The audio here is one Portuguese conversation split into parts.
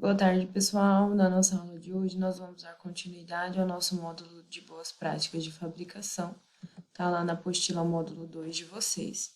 Boa tarde, pessoal. Na nossa aula de hoje, nós vamos dar continuidade ao nosso módulo de boas práticas de fabricação. Tá lá na apostila módulo 2 de vocês.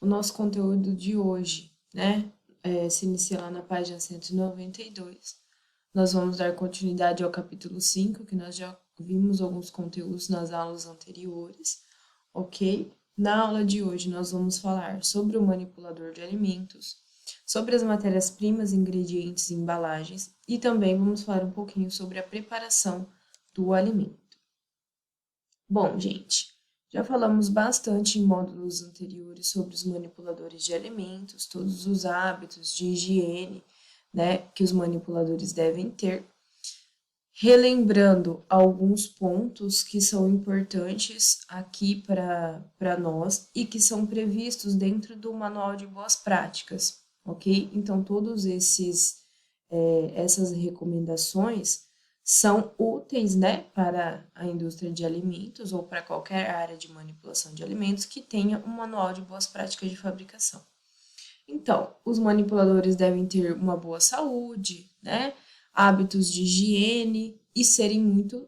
O nosso conteúdo de hoje, se inicia lá na página 192. Nós vamos dar continuidade ao capítulo 5, que nós já vimos alguns conteúdos nas aulas anteriores, ok? Na aula de hoje, nós vamos falar sobre o manipulador de alimentos, sobre as matérias-primas, ingredientes e embalagens, e também vamos falar um pouquinho sobre a preparação do alimento. Bom, gente, já falamos bastante em módulos anteriores sobre os manipuladores de alimentos, todos os hábitos de higiene, que os manipuladores devem ter, relembrando alguns pontos que são importantes aqui para nós e que são previstos dentro do Manual de Boas Práticas, ok? Então, todos essas recomendações são úteis, para a indústria de alimentos ou para qualquer área de manipulação de alimentos que tenha um Manual de Boas Práticas de fabricação. Então, os manipuladores devem ter uma boa saúde, hábitos de higiene e serem muito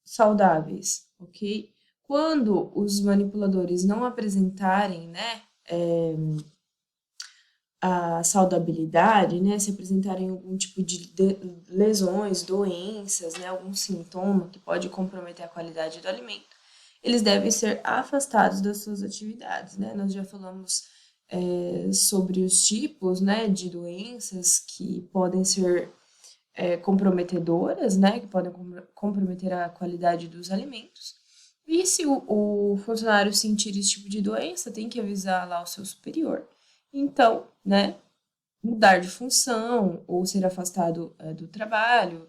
saudáveis, ok? Quando os manipuladores não apresentarem, a saudabilidade, se apresentarem algum tipo de lesões, doenças, algum sintoma que pode comprometer a qualidade do alimento, eles devem ser afastados das suas atividades, Nós já falamos sobre os tipos, de doenças que podem ser comprometedoras, que podem comprometer a qualidade dos alimentos. E se o funcionário sentir esse tipo de doença, tem que avisar lá o seu superior. Então, mudar de função ou ser afastado do trabalho,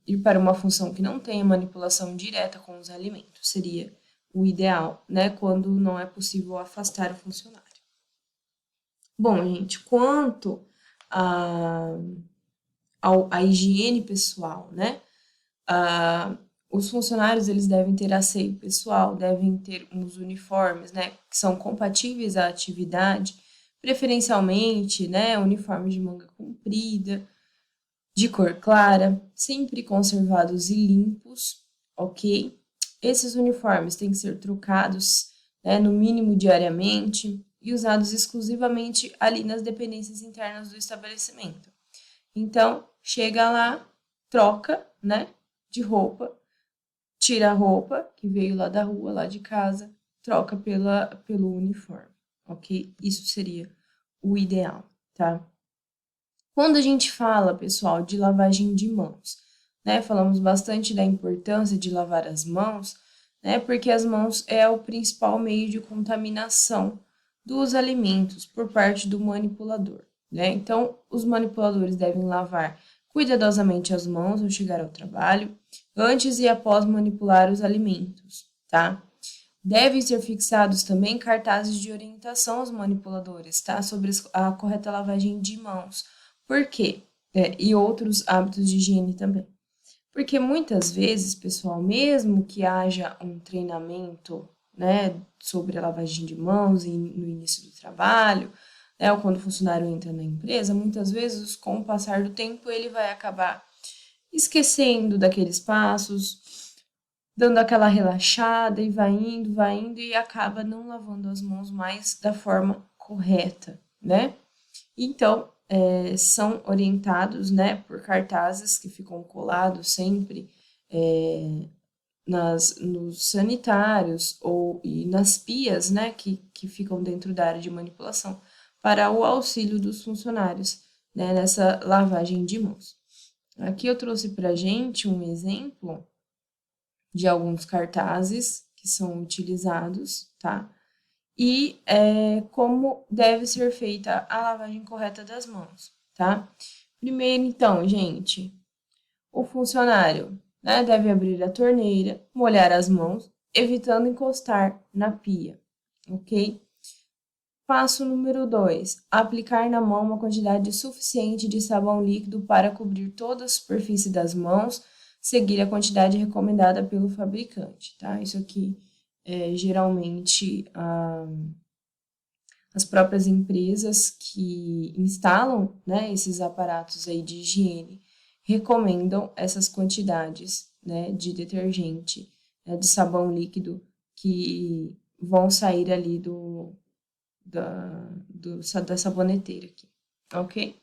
ir para uma função que não tenha manipulação direta com os alimentos, seria o ideal, quando não é possível afastar o funcionário. Bom, gente, quanto à higiene pessoal, os funcionários eles devem ter asseio pessoal, devem ter uns uniformes, que são compatíveis à atividade, preferencialmente, uniformes de manga comprida, de cor clara, sempre conservados e limpos, ok? Esses uniformes têm que ser trocados, no mínimo diariamente e usados exclusivamente ali nas dependências internas do estabelecimento. Então, chega lá, troca, de roupa, tira a roupa que veio lá da rua, lá de casa, troca pelo uniforme, ok? Isso seria o ideal, tá? Quando a gente fala, pessoal, de lavagem de mãos, falamos bastante da importância de lavar as mãos, porque as mãos é o principal meio de contaminação dos alimentos por parte do manipulador, Então, os manipuladores devem lavar cuidadosamente as mãos ao chegar ao trabalho, antes e após manipular os alimentos, tá? Devem ser fixados também cartazes de orientação aos manipuladores, tá? Sobre a correta lavagem de mãos. Por quê? E outros hábitos de higiene também. Porque muitas vezes, pessoal, mesmo que haja um treinamento, sobre a lavagem de mãos no início do trabalho, ou quando o funcionário entra na empresa, muitas vezes, com o passar do tempo, ele vai acabar esquecendo daqueles passos, dando aquela relaxada e vai indo e acaba não lavando as mãos mais da forma correta, Então, são orientados, por cartazes que ficam colados sempre nos sanitários e nas pias, que ficam dentro da área de manipulação, para o auxílio dos funcionários, nessa lavagem de mãos. Aqui eu trouxe para a gente um exemplo de alguns cartazes que são utilizados, tá? E como deve ser feita a lavagem correta das mãos, tá? Primeiro, então, gente, o funcionário, deve abrir a torneira, molhar as mãos, evitando encostar na pia, ok? Passo número 2, aplicar na mão uma quantidade suficiente de sabão líquido para cobrir toda a superfície das mãos, seguir a quantidade recomendada pelo fabricante, tá? Isso aqui, geralmente, As próprias empresas que instalam, né, esses aparatos aí de higiene recomendam essas quantidades, né, de detergente, né, de sabão líquido que vão sair ali da saboneteira aqui, ok?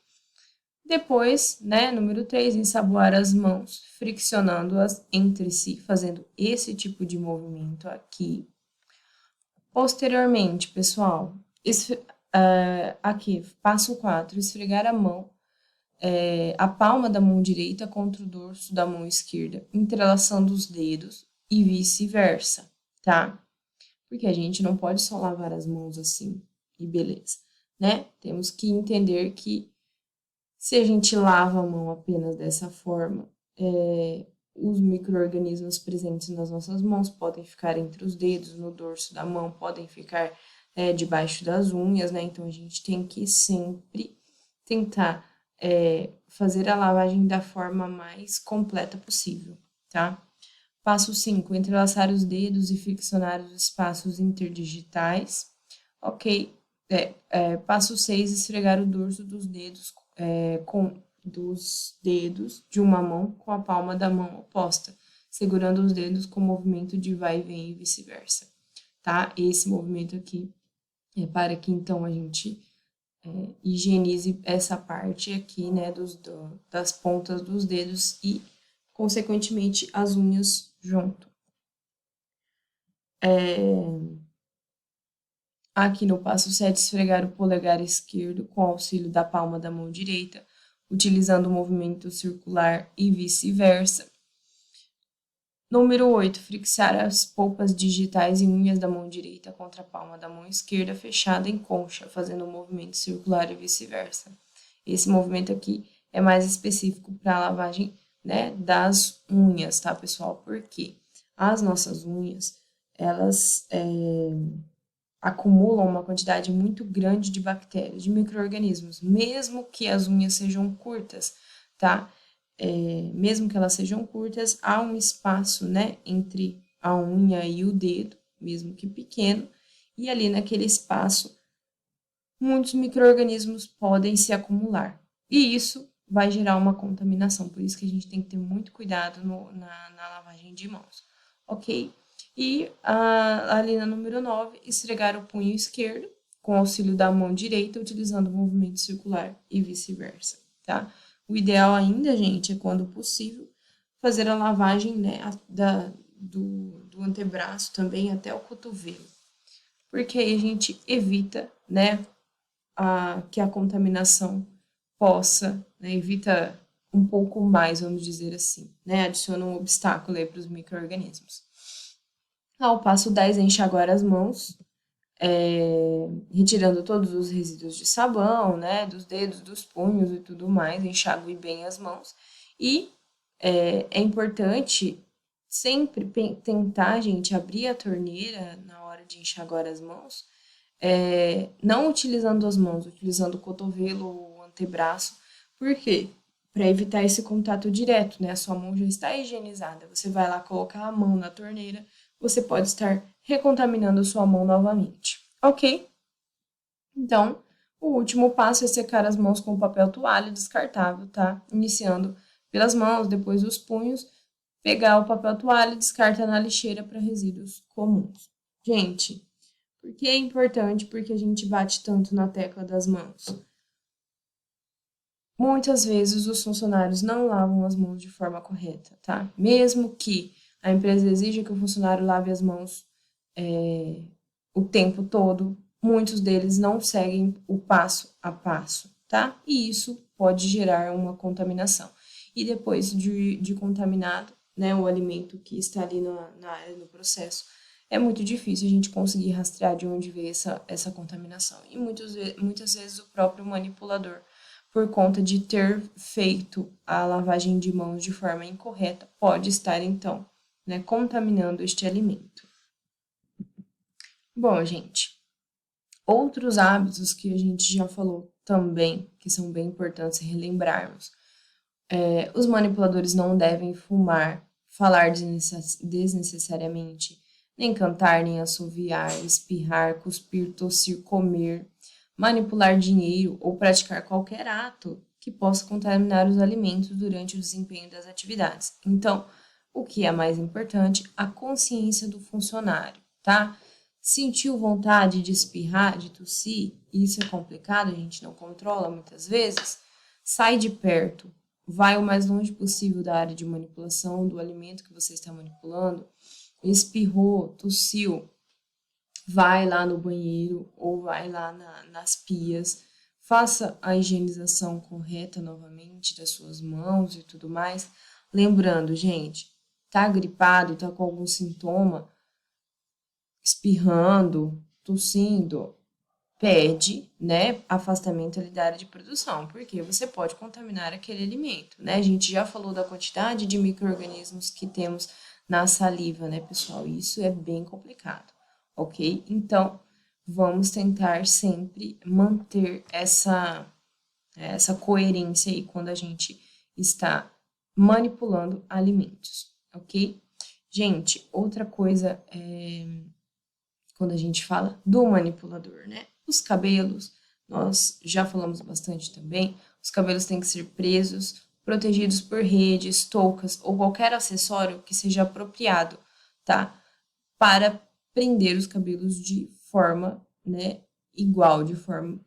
Depois, né, número 3, ensaboar as mãos, friccionando-as entre si, fazendo esse tipo de movimento aqui. Posteriormente, pessoal, aqui, passo 4, esfregar a mão, a palma da mão direita contra o dorso da mão esquerda, entrelaçando os dedos e vice-versa, tá? Porque a gente não pode só lavar as mãos assim e beleza, né? Temos que entender que se a gente lava a mão apenas dessa forma, os micro-organismos presentes nas nossas mãos podem ficar entre os dedos, no dorso da mão, podem ficar debaixo das unhas, né? Então, a gente tem que sempre tentar fazer a lavagem da forma mais completa possível, tá? Passo 5, entrelaçar os dedos e friccionar os espaços interdigitais. Ok. Passo 6, esfregar o dorso dos dedos dos dedos de uma mão com a palma da mão oposta, segurando os dedos com movimento de vai e vem e vice-versa, tá? Esse movimento aqui é para que então a gente higienize essa parte aqui, né, das pontas dos dedos e, consequentemente, as unhas junto. Aqui no passo 7, esfregar o polegar esquerdo com auxílio da palma da mão direita, utilizando o movimento circular e vice-versa. Número 8, fixar as polpas digitais e unhas da mão direita contra a palma da mão esquerda, fechada em concha, fazendo um movimento circular e vice-versa. Esse movimento aqui é mais específico para a lavagem, né, das unhas, tá, pessoal? Porque as nossas unhas, elas acumulam uma quantidade muito grande de bactérias, de micro-organismos, mesmo que as unhas sejam curtas, tá? Mesmo que elas sejam curtas, há um espaço, né, entre a unha e o dedo, mesmo que pequeno, e ali naquele espaço, muitos micro-organismos podem se acumular. E isso vai gerar uma contaminação, por isso que a gente tem que ter muito cuidado na lavagem de mãos, ok? E ali na número 9, esfregar o punho esquerdo com auxílio da mão direita, utilizando o movimento circular e vice-versa, tá? O ideal ainda, gente, é quando possível, fazer a lavagem, né, do antebraço também até o cotovelo, porque aí a gente evita, né, que a contaminação possa, né, evita um pouco mais, vamos dizer assim, né, adiciona um obstáculo aí para os micro-organismos. Ao passo 10, enxaguar as mãos, retirando todos os resíduos de sabão, né, dos dedos, dos punhos e tudo mais, enxague bem as mãos. E é importante sempre tentar, gente, abrir a torneira na hora de enxaguar as mãos, não utilizando as mãos, utilizando o cotovelo ou o antebraço. Por quê? Para evitar esse contato direto, né? A sua mão já está higienizada. Você vai lá colocar a mão na torneira, você pode estar recontaminando a sua mão novamente, ok? Então, o último passo é secar as mãos com papel toalha descartável, tá? Iniciando pelas mãos, depois os punhos, pegar o papel toalha e descarta na lixeira para resíduos comuns. Gente, por que é importante? Porque a gente bate tanto na tecla das mãos. Muitas vezes os funcionários não lavam as mãos de forma correta, tá? Mesmo que a empresa exija que o funcionário lave as mãos o tempo todo, muitos deles não seguem o passo a passo, tá? E isso pode gerar uma contaminação. E depois de contaminado, né, o alimento que está ali na área do processo, é muito difícil a gente conseguir rastrear de onde veio essa contaminação. E muitas vezes o próprio manipulador, por conta de ter feito a lavagem de mãos de forma incorreta, pode estar, então, né, contaminando este alimento. Bom, gente, outros hábitos que a gente já falou também, que são bem importantes relembrarmos. Os manipuladores não devem fumar, falar desnecessariamente, nem cantar, nem assoviar, espirrar, cuspir, tossir, comer, manipular dinheiro ou praticar qualquer ato que possa contaminar os alimentos durante o desempenho das atividades. Então, o que é mais importante? A consciência do funcionário, tá? Sentiu vontade de espirrar, de tossir, isso é complicado, a gente não controla muitas vezes, sai de perto, vai o mais longe possível da área de manipulação do alimento que você está manipulando, espirrou, tossiu, vai lá no banheiro ou vai lá nas pias, faça a higienização correta novamente das suas mãos e tudo mais. Lembrando, gente, tá gripado, tá com algum sintoma, espirrando, tossindo, pede, né, afastamento ali da área de produção, porque você pode contaminar aquele alimento, né? A gente já falou da quantidade de micro-organismos que temos na saliva, né, pessoal? Isso é bem complicado, ok? Então, vamos tentar sempre manter essa coerência aí quando a gente está manipulando alimentos, ok? Gente, outra coisa quando a gente fala do manipulador, né? Os cabelos, nós já falamos bastante também, os cabelos têm que ser presos, protegidos por redes, toucas ou qualquer acessório que seja apropriado, tá? Para prender os cabelos de forma, né, igual, de forma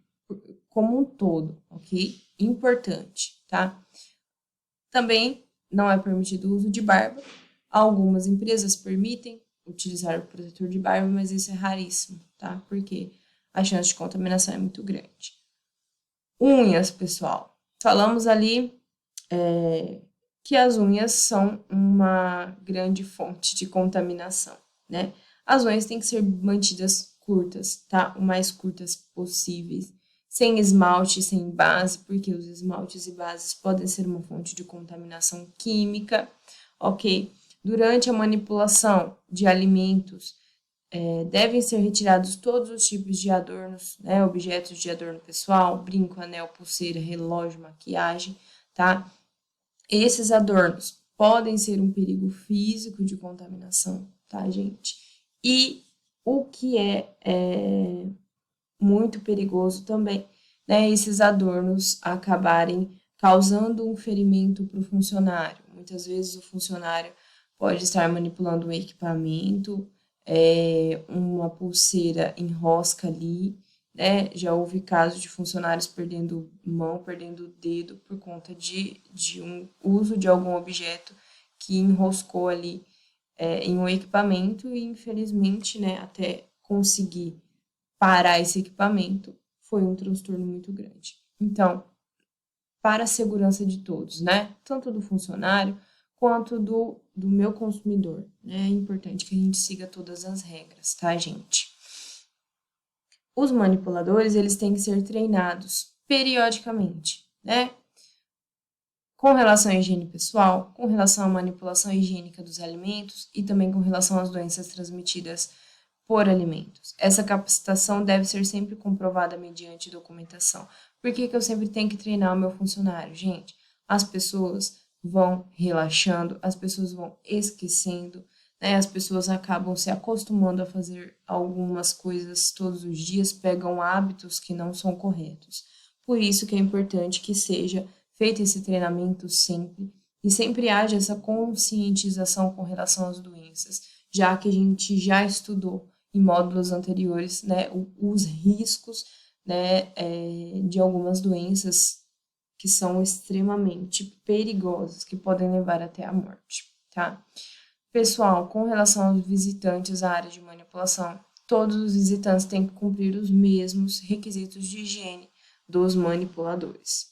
como um todo, ok? Importante, tá? Também não é permitido o uso de barba. Algumas empresas permitem utilizar o protetor de barba, mas isso é raríssimo, tá? Porque a chance de contaminação é muito grande. Unhas, pessoal. Falamos ali que as unhas são uma grande fonte de contaminação, né? As unhas têm que ser mantidas curtas, tá? O mais curtas possíveis, sem esmalte, sem base, porque os esmaltes e bases podem ser uma fonte de contaminação química, ok? Durante a manipulação de alimentos, devem ser retirados todos os tipos de adornos, né? Objetos de adorno pessoal, brinco, anel, pulseira, relógio, maquiagem, tá? Esses adornos podem ser um perigo físico de contaminação, tá, gente? E o que é muito perigoso também, né? Esses adornos acabarem causando um ferimento para o funcionário. Muitas vezes o funcionário pode estar manipulando um equipamento, uma pulseira enrosca ali, né? Já houve casos de funcionários perdendo mão, perdendo dedo por conta de um uso de algum objeto que enroscou ali em um equipamento e, infelizmente, né, até conseguir parar esse equipamento foi um transtorno muito grande. Então, para a segurança de todos, né? Tanto do funcionário quanto do meu consumidor, né? É importante que a gente siga todas as regras, tá, gente? Os manipuladores, eles têm que ser treinados periodicamente, né? Com relação à higiene pessoal, com relação à manipulação higiênica dos alimentos e também com relação às doenças transmitidas por alimentos. Essa capacitação deve ser sempre comprovada mediante documentação. Por que eu sempre tenho que treinar o meu funcionário? Gente, as pessoas vão relaxando, as pessoas vão esquecendo, né? As pessoas acabam se acostumando a fazer algumas coisas todos os dias, pegam hábitos que não são corretos. Por isso que é importante que seja feito esse treinamento sempre e sempre haja essa conscientização com relação às doenças, já que a gente já estudou em módulos anteriores, né, os riscos, né, de algumas doenças que são extremamente perigosas, que podem levar até a morte, tá? Pessoal, com relação aos visitantes à área de manipulação, todos os visitantes têm que cumprir os mesmos requisitos de higiene dos manipuladores.